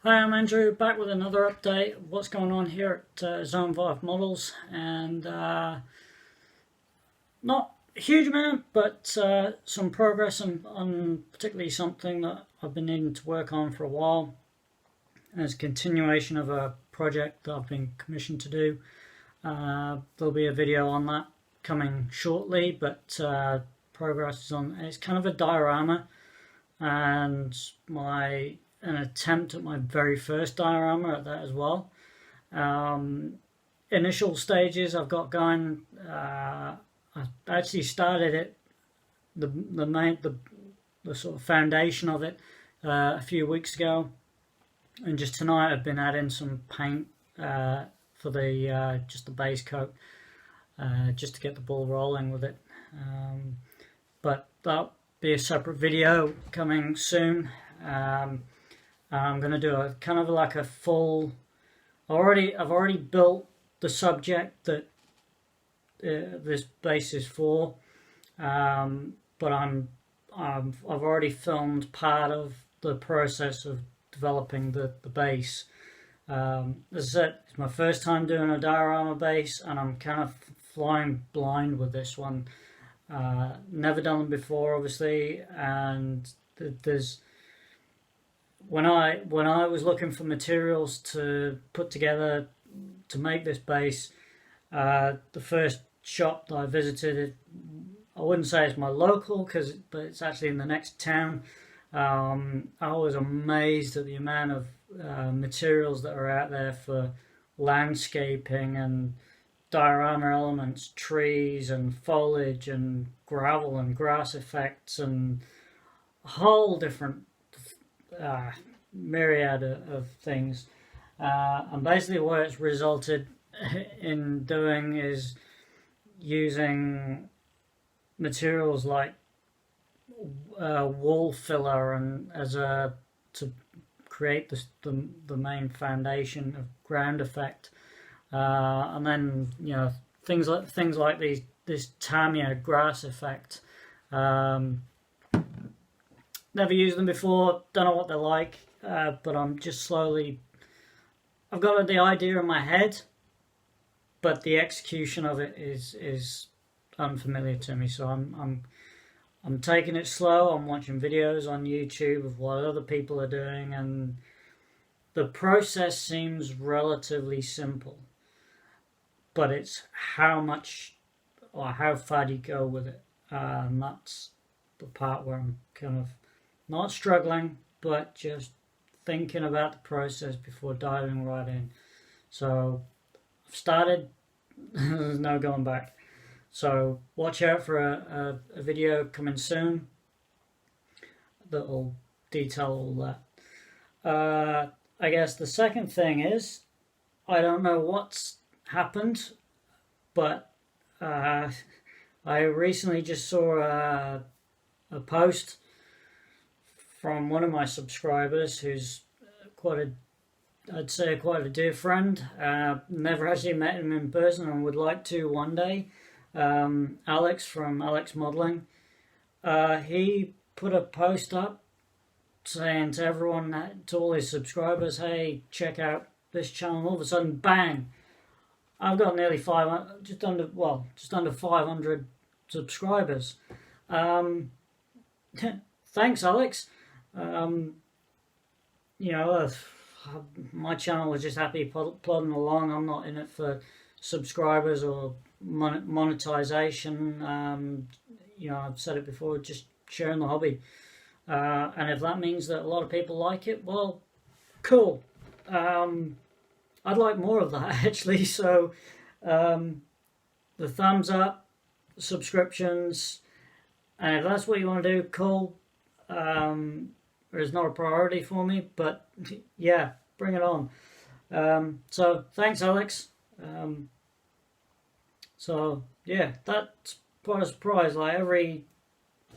Hi, I'm Andrew, back with another update of what's going on here at Zone 5 Models, and not a huge amount, but some progress on particularly something that I've been needing to work on for a while, as a continuation of a project that I've been commissioned to do. There'll be a video on that coming shortly, but progress is on. It's kind of a diorama, and an attempt at my very first diorama at that as well. Initial stages I've got going. I actually started it, the sort of foundation of it, a few weeks ago, and just tonight I've been adding some paint for the just the base coat, just to get the ball rolling with it. But that'll be a separate video coming soon. I'm going to do a kind of like a full. I've already built the subject that this base is for, but I've already filmed part of the process of developing the base. As I said, it's my first time doing a diorama base, and I'm kind of flying blind with this one. Never done them before, obviously, and there's when I was looking for materials to put together to make this base, the first shop that I visited, I wouldn't say it's my local, but it's actually in the next town. I was amazed at the amount of materials that are out there for landscaping and diorama elements, trees and foliage and gravel and grass effects and a whole different myriad of things. And basically what it's resulted in doing is using materials like wall filler and to create the main foundation of ground effect, and then things like this Tamiya grass effect. Never used them before, don't know what they're like, but I'm just slowly. I've got the idea in my head, but the execution of it is unfamiliar to me. So I'm taking it slow. I'm watching videos on YouTube of what other people are doing, and the process seems relatively simple. But it's how much or how far do you go with it? And that's the part where I'm kind of not struggling, but just thinking about the process before diving right in. So I've started. There's no going back. So watch out for a video coming soon that will detail all that. I guess the second thing is, I don't know what's happened, but I recently just saw a post from one of my subscribers who's I'd say quite a dear friend. Never actually met him in person and would like to one day. Alex from Alex Modeling. He put a post up saying to everyone, to all his subscribers, hey, check out this channel. All of a sudden, bang! I've got nearly 500, just under 500 subscribers. Thanks, Alex. My channel was just happy plodding along. I'm not in it for subscribers or monetization. I've said it before, just sharing the hobby. And if that means that a lot of people like it, well, cool. I'd like more of that, actually. So the thumbs up, subscriptions, and if that's what you want to do, cool. It's not a priority for me, but yeah, bring it on. So thanks, Alex. So yeah, that's quite a surprise. Like every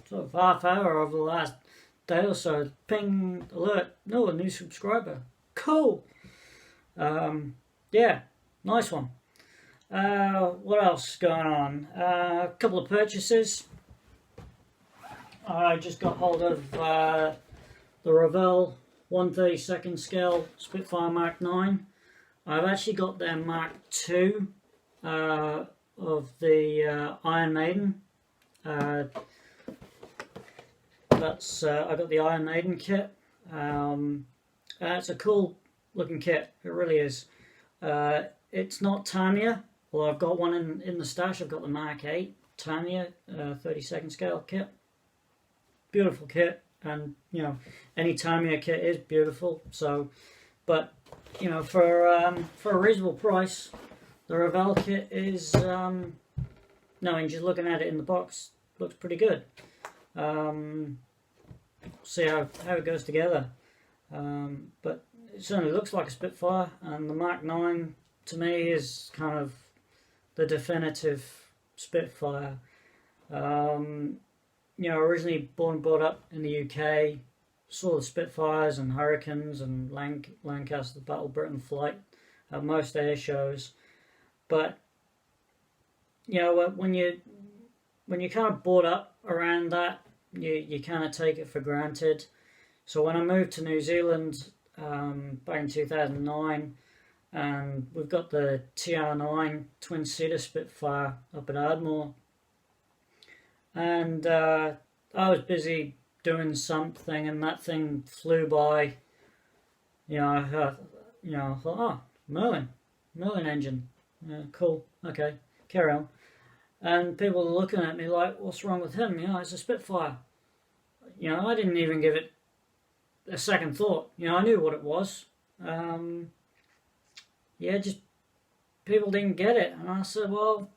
sort of half hour over the last day or so, ping alert, no, a new subscriber. Cool. Yeah, nice one. What else is going on? A couple of purchases. I just got hold of the Revell 1/32 scale Spitfire Mark 9. I've actually got their Mark 2 of the Iron Maiden. I got the Iron Maiden kit. It's a cool looking kit, it really is. It's not Tamiya, although I've got one in the stash. I've got the Mark 8 Tamiya 32nd scale kit. Beautiful kit, and you know, any Tamiya kit is beautiful. So, but you know, for a reasonable price, the Revell kit is no, just looking at it in the box, looks pretty good. See how it goes together. But it certainly looks like a Spitfire, and the Mark 9 to me is kind of the definitive Spitfire. You know, originally born and brought up in the UK, saw the Spitfires and Hurricanes and Lancaster Battle Britain flight at most air shows, but you know, when you kind of brought up around that, you kind of take it for granted. So when I moved to New Zealand back in 2009, and we've got the TR9 twin-seater Spitfire up at Ardmore, and I was busy doing something, and that thing flew by. You know, I thought, oh, Merlin engine, yeah, cool, okay, carry on. And people were looking at me like, what's wrong with him? You know, it's a Spitfire. You know, I didn't even give it a second thought. You know, I knew what it was. Yeah, just people didn't get it. And I said, well,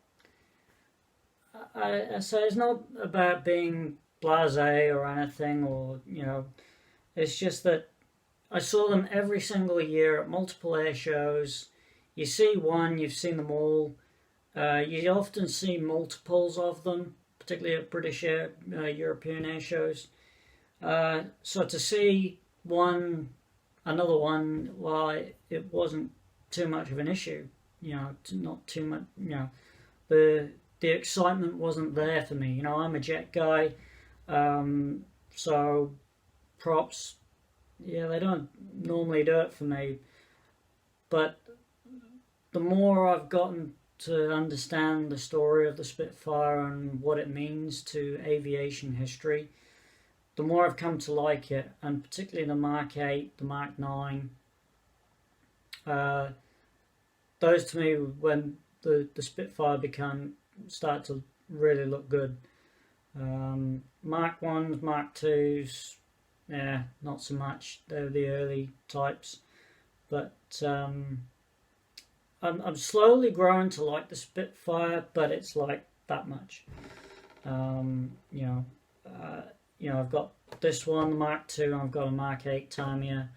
I said, it's not about being blasé or anything, or, you know, it's just that I saw them every single year at multiple air shows. You see one, you've seen them all. You often see multiples of them, particularly at British European air shows. So to see another one, well, it wasn't too much of an issue. You know, not too much. You know, the excitement wasn't there for me. You know, I'm a jet guy, so props, yeah, they don't normally do it for me. But the more I've gotten to understand the story of the Spitfire and what it means to aviation history, the more I've come to like it, and particularly the Mark 8, the Mark 9. Those to me, when the Spitfire start to really look good. Mark 1s, Mark 2s, yeah, not so much. They're the early types. But I'm slowly growing to like the Spitfire, but it's like that much. You know, I've got this one, the Mark II, and I've got a Mark 8 Tamiya,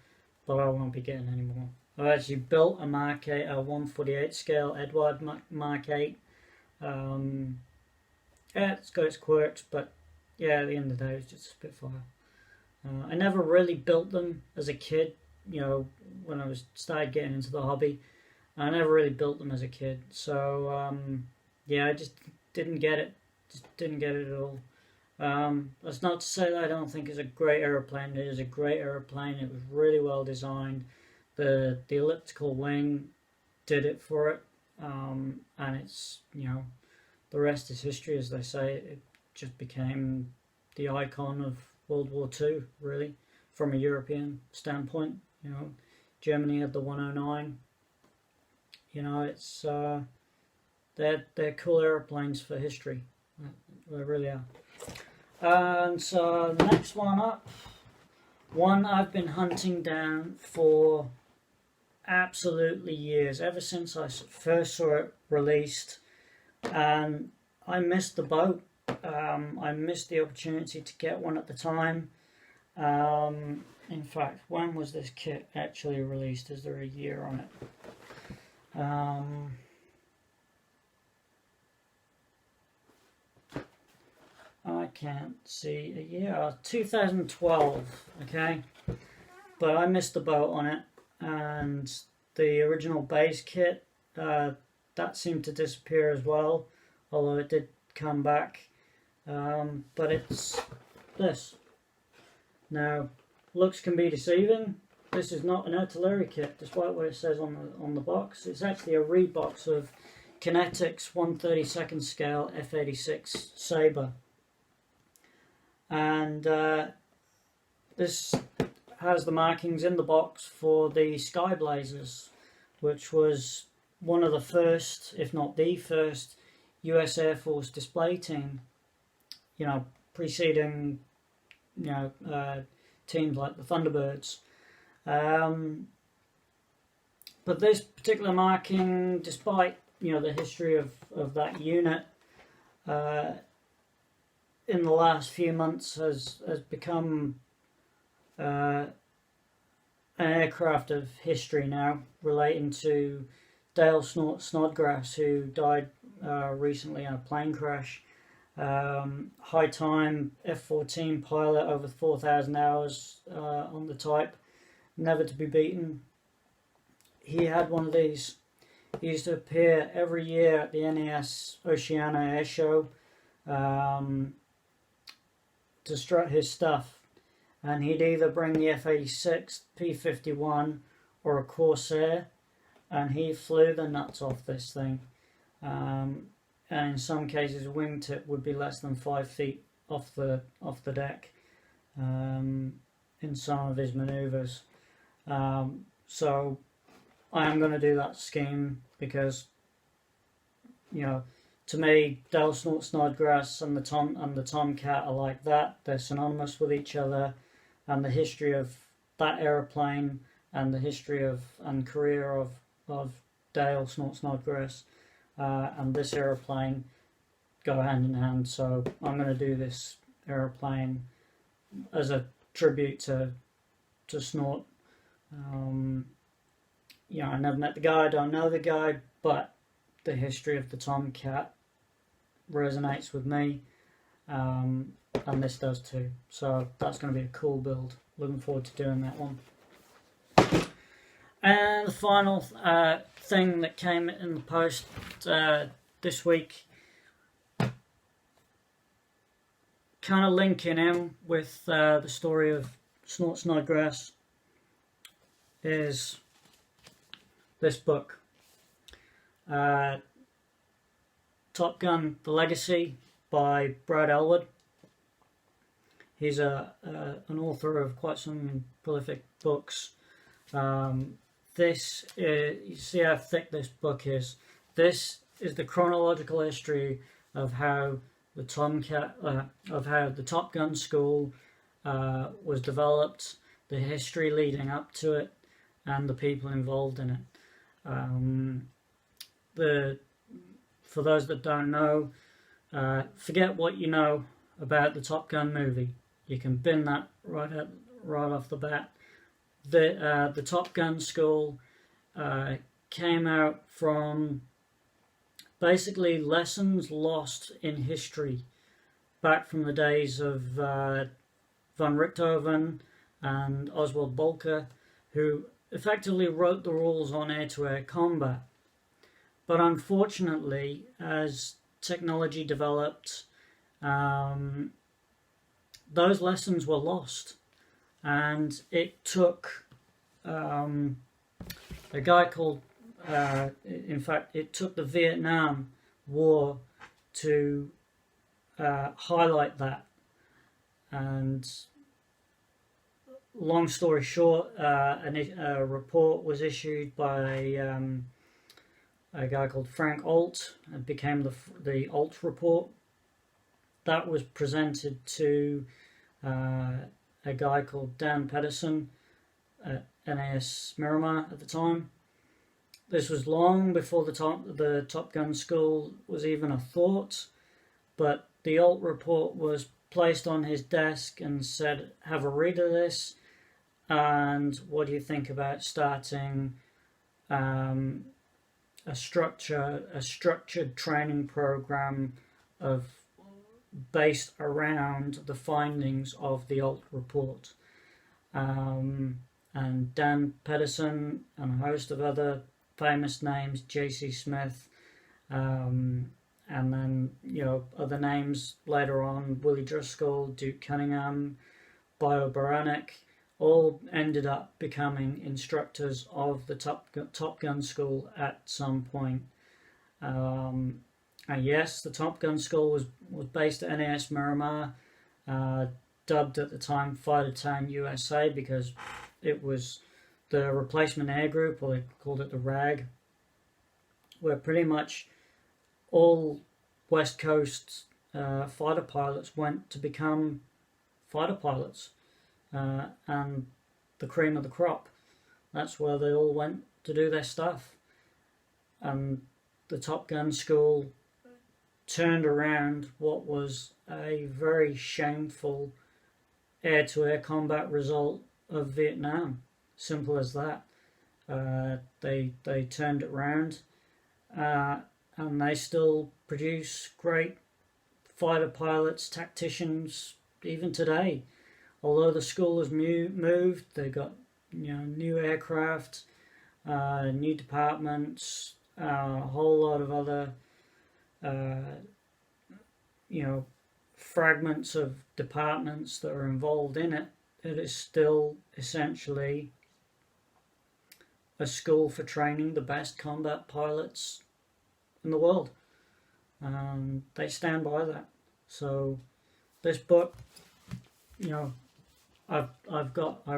but I won't be getting any more. I've actually built a Mark 8, a 1/48 scale Edward Mark 8. Yeah, it's got its quirks, but yeah, at the end of the day, it's just a Spitfire. I never really built them as a kid. You know, when I started getting into the hobby, I never really built them as a kid. So yeah, I just didn't get it. Just didn't get it at all. That's not to say that I don't think it's a great aeroplane. It is a great aeroplane. It was really well designed. The elliptical wing did it for it, and it's, you know, the rest is history, as they say. It just became the icon of World War II, really, from a European standpoint. You know, Germany had the 109. You know, it's they're cool airplanes for history. They really are. And so the next one up, one I've been hunting down for absolutely years, ever since I first saw it released, and I missed the boat. I missed the opportunity to get one at the time. In fact, when was this kit actually released? Is there a year on it? I can't see a year. 2012, okay? But I missed the boat on it, and the original base kit, that seemed to disappear as well, although it did come back. But it's this. Now, looks can be deceiving. this is not an artillery kit, despite what it says on the box. It's actually a rebox of Kinetics 1/32 scale F86 Sabre, and this has the markings in the box for the Sky Blazers, which was one of the first, if not the first, US Air Force display team. Preceding, teams like the Thunderbirds. But this particular marking, despite the history of that unit, in the last few months has become an aircraft of history now, relating to Dale Snodgrass, who died recently in a plane crash. High time F-14 pilot, over 4,000 hours on the type, never to be beaten. He had one of these. He used to appear every year at the NAS Oceana Air Show to strut his stuff, and he'd either bring the F-86, P-51 or a Corsair, and he flew the nuts off this thing. And in some cases, a wingtip would be less than 5 feet off the deck in some of his manoeuvres. So I am going to do that scheme because, to me, Dale Snodgrass and the Tomcat are like that. They're synonymous with each other, and the history of that aeroplane and the history and career of Dale Snodgrass and this aeroplane go hand in hand. So I'm going to do this aeroplane as a tribute to Snort. I never met the guy, I don't know the guy, but the history of the Tomcat resonates with me, and this does too. So that's going to be a cool build. Looking forward to doing that one. And the final thing that came in the post this week, kind of linking in with the story of Snodgrass, is this book, Top Gun: The Legacy by Brad Elwood. He's an author of quite some prolific books. This is, you see how thick this book is. This is the chronological history of how the Top Gun school was developed, the history leading up to it, and the people involved in it. For those that don't know, forget what you know about the Top Gun movie. You can bin that right off the bat. The Top Gun school came out from basically lessons lost in history back from the days of von Richthofen and Oswald Bolker, who effectively wrote the rules on air-to-air combat. But unfortunately, as technology developed, those lessons were lost. And it took a guy called, it took the Vietnam War to highlight that. And long story short, a report was issued by a guy called Frank Alt, and became the Alt report. That was presented to a guy called Dan Pedersen at NAS Miramar at the time. This was long before the Top Gun school was even a thought, but the Alt report was placed on his desk and said, have a read of this, and what do you think about starting a structured training program based around the findings of the Alt report. And Dan Pedersen and a host of other famous names, J.C. Smith, and then other names later on, Willie Driscoll, Duke Cunningham, Bio Baranek, all ended up becoming instructors of the Top Gun school at some point. And yes, the Top Gun school was based at NAS Miramar, dubbed at the time Fighter Town USA because it was the replacement air group, or they called it the RAG, where pretty much all West Coast fighter pilots went to become fighter pilots, and the cream of the crop. That's where they all went to do their stuff. And the Top Gun school turned around what was a very shameful air-to-air combat result of Vietnam. Simple as that. They turned it around, and they still produce great fighter pilots, tacticians, even today. Although the school has moved, they got new aircraft, new departments, a whole lot of other fragments of departments that are involved in it. It is still essentially a school for training the best combat pilots in the world. They stand by that. So this book, I've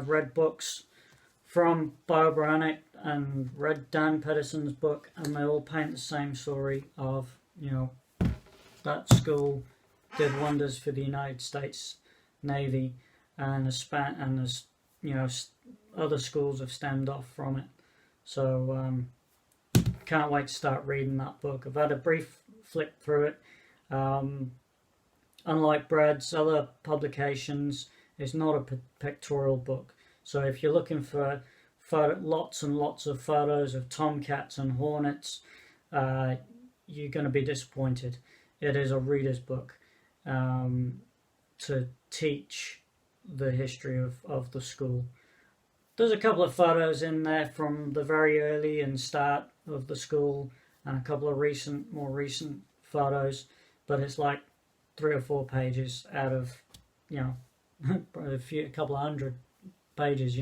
read books from Bo Burnett and read Dan Pedersen's book, and they all paint the same story of that school did wonders for the United States Navy, and other schools have stemmed off from it. So can't wait to start reading that book. I've had a brief flick through it. Unlike Brad's other publications, it's not a pictorial book. So if you're looking for lots and lots of photos of tomcats and hornets, you're going to be disappointed. It is a reader's book to teach the history of the school. There's a couple of photos in there from the very early and start of the school, and a couple of more recent photos, but it's like 3 or 4 pages out of a couple of hundred pages,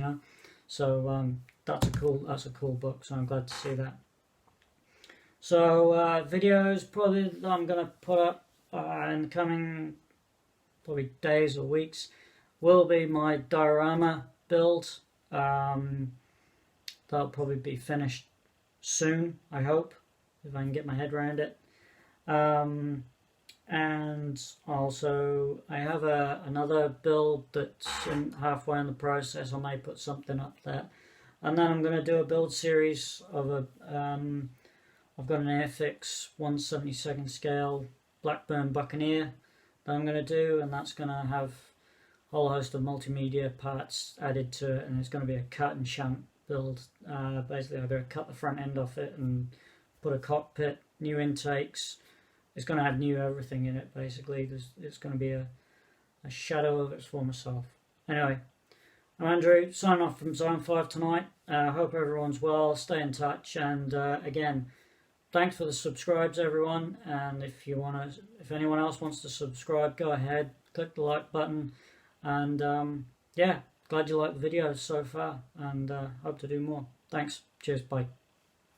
So that's a cool book. So I'm glad to see that. So videos probably that I'm gonna put up in the coming probably days or weeks will be my diorama build. That'll probably be finished soon, I hope, if I can get my head around it. And also I have another build that's halfway in the process. I may put something up there, and then I'm going to do a build series of I've got an Airfix 1/72 scale Blackburn Buccaneer that I'm going to do, and that's going to have a whole host of multimedia parts added to it, and it's going to be a cut and shunt build. Basically I'm going to cut the front end off it and put a cockpit, new intakes. It's going to have new everything in it, basically. It's going to be a shadow of its former self. Anyway, I'm Andrew, signing off from Zone 5 tonight. Hope everyone's well, stay in touch, and again, thanks for the subscribes, everyone. And if anyone else wants to subscribe, go ahead, click the like button, and glad you like the videos so far, and hope to do more. Thanks, cheers, bye.